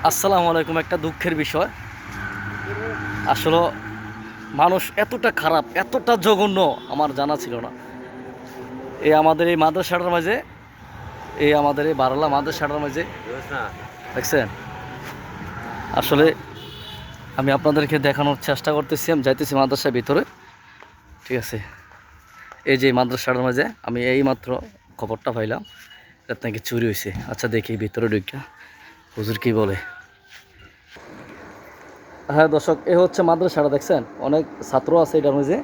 আসসালামু আলাইকুম। একটা দুঃখের বিষয়, আসলে মানুষ এতটা খারাপ, এতটা জঘন্য আমার জানা ছিল না। আমাদের এই মাদ্রাসাটার মাঝে, আমাদের এই বারলা মাদ্রাসাটার মাঝে দেখছেন, আসলে আমি আপনাদেরকে দেখানোর চেষ্টা করতেছি। আমি যাইতেছি মাদ্রাসার ভিতরে, ঠিক আছে। এই যে মাদ্রাসাটার মাঝে আমি এই মাত্র খবরটা পাইলাম এটা নাকি চুরি হয়েছে। আচ্ছা দেখি ভিতরে ঢুকা হুজুর কি বলে। হ্যাঁ দর্শক, এ হচ্ছে মাদ্রাসাটা, দেখছেন অনেক ছাত্র আছে এটার মধ্যে।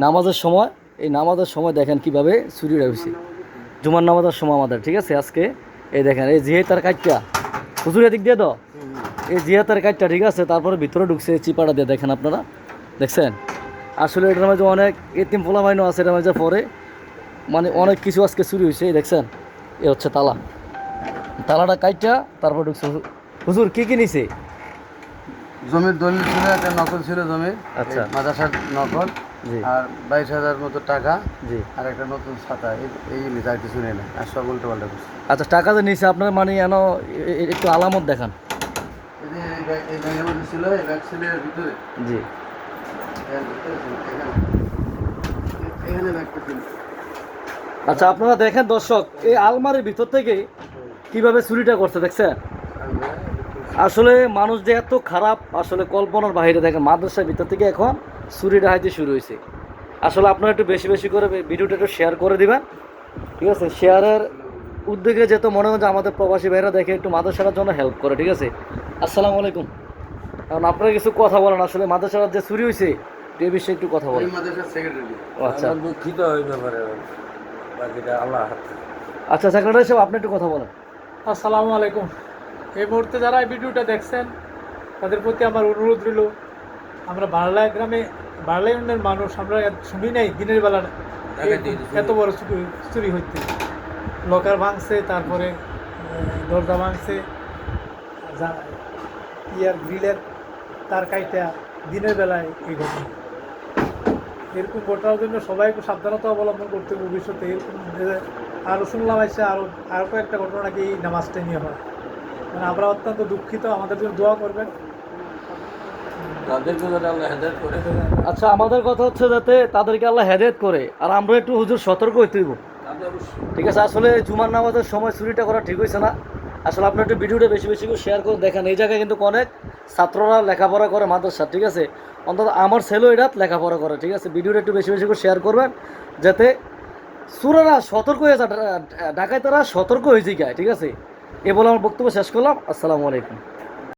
নামাজের সময়, এই নামাজের সময় দেখেন কিভাবে চুরি হয়েছে। জুমার নামাজের সময় আমাদের, ঠিক আছে। আজকে এই দেখেন, এই জিহেতার কাজটা হুজুর এদিক দিয়ে দাও, এই জিহাতার কাজটা, ঠিক আছে। তারপরে ভিতরে ঢুকছে চিপাটা দিয়ে, দেখেন আপনারা দেখছেন। আসলে এটার মাঝে অনেক এতিম পোলা মাইনও আছে এটার মাঝে, পরে মানে অনেক কিছু আজকে চুরি হয়েছে। দেখছেন এ হচ্ছে তালা, তালাটা কাজটা তারপর ঢুকছে। হুজুর কি কি নিছে? জমির দলিল ছিল, একটা নকল ছিল জমির, আচ্ছা। মাদ্রাসার নকল, জি আর 22,000 মতো টাকা, জি। আর একটা নতুন ছাতা। এইগুলি আর কিছু নেই না, আর সব উল্টো পাল্টা করছে। আচ্ছা, টাকা যে নিছে আপনার, মানে একটু আলামত দেখান। এই যে এই ব্যাগের মধ্যে ছিল, এই ব্যাগ ছিল এর ভিতরে, জি। এর ভিতরে ছিল, এখানে ব্যাগটা ছিল। আচ্ছা আপনারা দেখেন দর্শক, এই আলমারির ভিতর থেকে কিভাবে চুরিটা করছে, দেখছেন। আসলে মানুষ যে এত খারাপ, আসলে কল্পনার বাইরে। দেখেন মাদ্রাসার ভিতর থেকে এখন চুরিটা হাইতে শুরু হয়েছে। আসলে আপনারা একটু বেশি বেশি করে ভিডিওটা একটু শেয়ার করে দিবেন, ঠিক আছে। শেয়ারের উদ্যোগে যেহেতু মনে হয় যে আমাদের প্রবাসী ভাইরা দেখে একটু মাদ্রাসার জন্য হেল্প করে, ঠিক আছে। আসসালামু আলাইকুম। কারণ আপনারা কিছু কথা বলেন, আসলে মাদ্রাসার যে চুরি হয়েছে এই বিষয়ে একটু কথা বলেন। এই মাদ্রাসার সেক্রেটারি। ও আচ্ছা দুঃখিত এই ব্যাপারে, বাকিটা আল্লাহ হাত। আচ্ছা, সেক্রেটারি সাহেব আপনি একটু কথা বলেন। আসসালামু আলাইকুম। এই মুহূর্তে যারা এই ভিডিওটা দেখছেন তাদের প্রতি আমার অনুরোধ রইল, আমরা বারলা গ্রামে, বারলা ইউনিয়নের মানুষ, আমরা শুনি নাই দিনের বেলা এত বড় চুরি হইতে। লকার ভাঙছে, তারপরে দরজা ভাঙছে, ইয়ার গ্রিলের তার কাইটা দিনের বেলায় এই ঘটনা। এরকম ঘটনার জন্য সবাই একটু সাবধানতা অবলম্বন করতে হবে ভবিষ্যতে। এরকম আরও শুনলাম আছে, আরও কয়েকটা ঘটনা নাকি এই নামাজটা নিয়ে হয়। মানে আমরা অত্যন্ত দুঃখিত, আমাদের জন্য দোয়া করবেন। আচ্ছা, আমাদের কথা হচ্ছে যাতে তাদেরকে আল্লাহ হেদায়েত করে, আর আমরা একটু হুজুর সতর্ক হইতে হইব, ঠিক আছে। আসলে জুমার নামাজের সময় চুরিটা করা ঠিক হয়েছে না। আসলে আপনি একটু ভিডিওটা বেশি বেশি করে শেয়ার করে দেখেন। এই জায়গায় কিন্তু অনেক ছাত্ররা লেখাপড়া করে মাদ্রাসা, ঠিক আছে। অন্তত আমার ছেলেও এটা লেখাপড়া করে, ঠিক আছে। ভিডিওটা একটু বেশি বেশি করে শেয়ার করবেন, যাতে চোরেরা সতর্ক হয়ে যায়, ডাকাতেরা সতর্ক হয়ে যায়, ঠিক আছে। এ বলে আমার বক্তব্য শেষ করলাম। আসসালামু আলাইকুম।